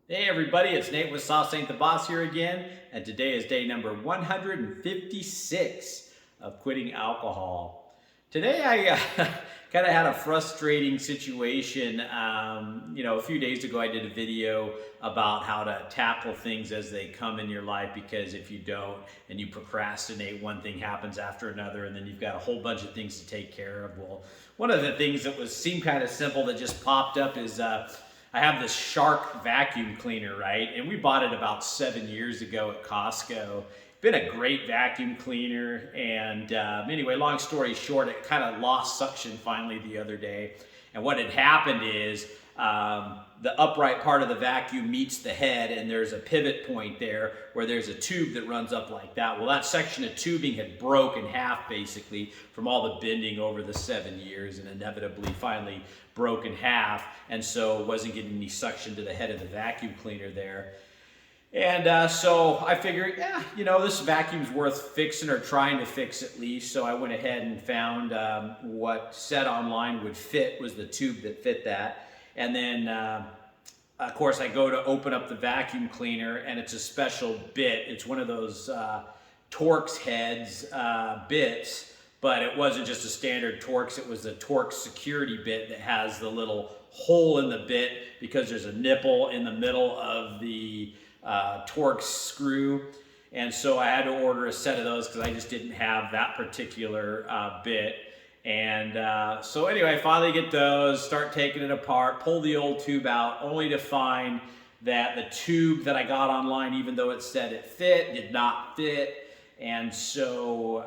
Hey everybody, it's Nate with Sauce Ain't the Boss here again, and today is day number 156 of quitting alcohol. Today I kind of had a frustrating situation. A few days ago I did a video about how to tackle things as they come in your life, because if you don't and you procrastinate, one thing happens after another, and then you've got a whole bunch of things to take care of. Well, one of the things that seemed kind of simple that just popped up is I have this Shark vacuum cleaner, right? And we bought it about 7 years ago at Costco. Been a great vacuum cleaner. And anyway, long story short, it kind of lost suction finally the other day. And what had happened is the upright part of the vacuum meets the head, and there's a pivot point there where there's a tube that runs up like that. Well, that section of tubing had broke in half basically from all the bending over the 7 years, and inevitably finally broke in half, and so wasn't getting any suction to the head of the vacuum cleaner there. And so I figured, this vacuum's worth fixing, or trying to fix at least. So I went ahead and found what said online would fit, was the tube that fit that. And then, of course, I go to open up the vacuum cleaner, and it's a special bit. It's one of those Torx heads bits, but it wasn't just a standard Torx. It was a Torx security bit that has the little hole in the bit because there's a nipple in the middle of the Torx screw. And so I had to order a set of those because I just didn't have that particular bit. And so anyway, I finally get those, start taking it apart, pull the old tube out, only to find that the tube that I got online, even though it said it fit, did not fit. And so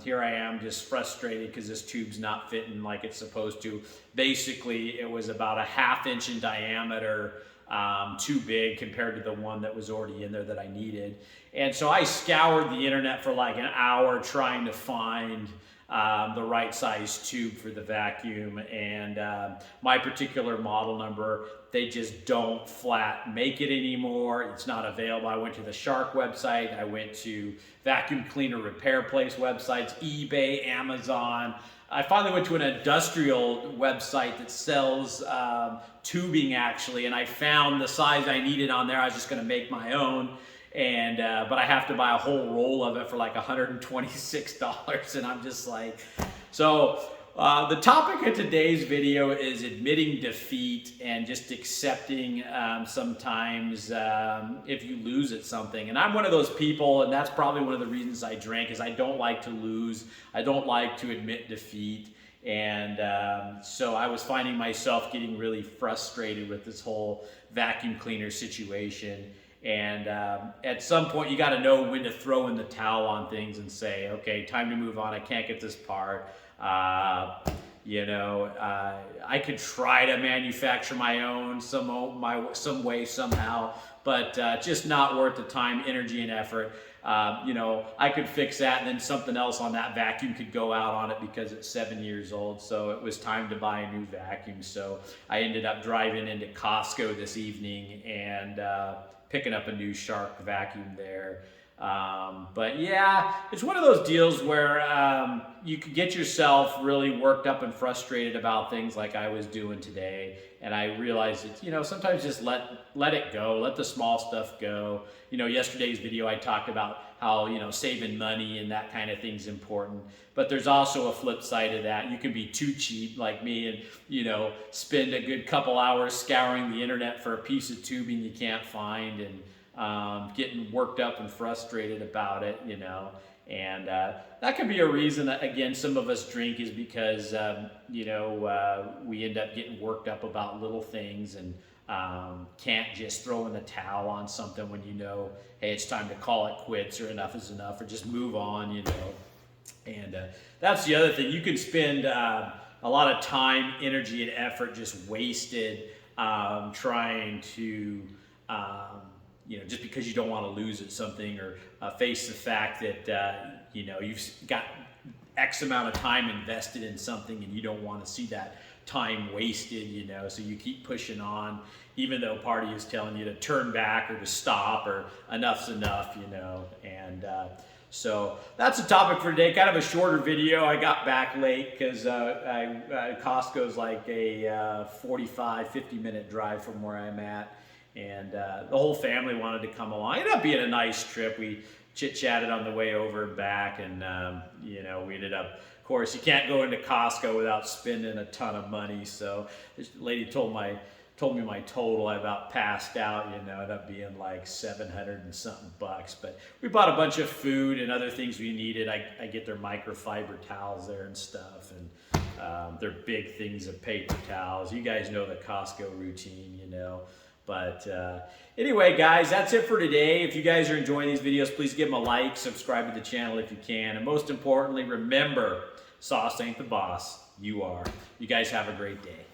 here I am, just frustrated because this tube's not fitting like it's supposed to. Basically, it was about a 1/2 inch in diameter, too big compared to the one that was already in there that I needed. And so I scoured the internet for like an hour trying to find the right size tube for the vacuum, and my particular model number, they just don't flat make it anymore. It's not available. I went to the Shark website, I went to vacuum cleaner repair place websites, eBay, Amazon. I finally went to an industrial website that sells tubing actually, and I found the size I needed on there. I was just going to make my own. And but I have to buy a whole roll of it for like $126, and I'm just like, so the topic of today's video is admitting defeat and just accepting sometimes if you lose at something. And I'm one of those people, and that's probably one of the reasons I drank, is I don't like to lose. I don't like to admit defeat. And so I was finding myself getting really frustrated with this whole vacuum cleaner situation. And at some point, you got to know when to throw in the towel on things and say, okay, time to move on. I can't get this part. I could try to manufacture my own some way, somehow, but just not worth the time, energy, and effort. I could fix that, and then something else on that vacuum could go out on it because it's 7 years old. So it was time to buy a new vacuum. So I ended up driving into Costco this evening and picking up a new Shark vacuum there. But yeah, it's one of those deals where you could get yourself really worked up and frustrated about things like I was doing today. And I realized that, sometimes just let it go, let the small stuff go. Yesterday's video I talked about how, saving money and that kind of thing's important. But there's also a flip side of that. You can be too cheap like me and, spend a good couple hours scouring the internet for a piece of tubing you can't find, and getting worked up and frustrated about it, and that could be a reason that, again, some of us drink, is because, we end up getting worked up about little things, and can't just throw in the towel on something when hey, it's time to call it quits, or enough is enough, or just move on, And that's the other thing. You can spend a lot of time, energy, and effort just wasted trying to just because you don't want to lose at something, or face the fact that, you've got X amount of time invested in something and you don't want to see that time wasted, so you keep pushing on, even though part of you is telling you to turn back or to stop, or enough's enough, and so that's the topic for today. Kind of a shorter video. I got back late because Costco's like a 45, 50-minute drive from where I'm at. and the whole family wanted to come along. It ended up being a nice trip. We chit-chatted on the way over and back, and you know, we ended up, of course, you can't go into Costco without spending a ton of money. So this lady told me my total. I about passed out, you know, it ended up being like 700 and something bucks. But we bought a bunch of food and other things we needed. I get their microfiber towels there and stuff, and they're big things of paper towels. You guys know the Costco routine, you know. But anyway, guys, that's it for today. If you guys are enjoying these videos, please give them a like, subscribe to the channel if you can. And most importantly, remember, sauce ain't the boss. You are. You guys have a great day.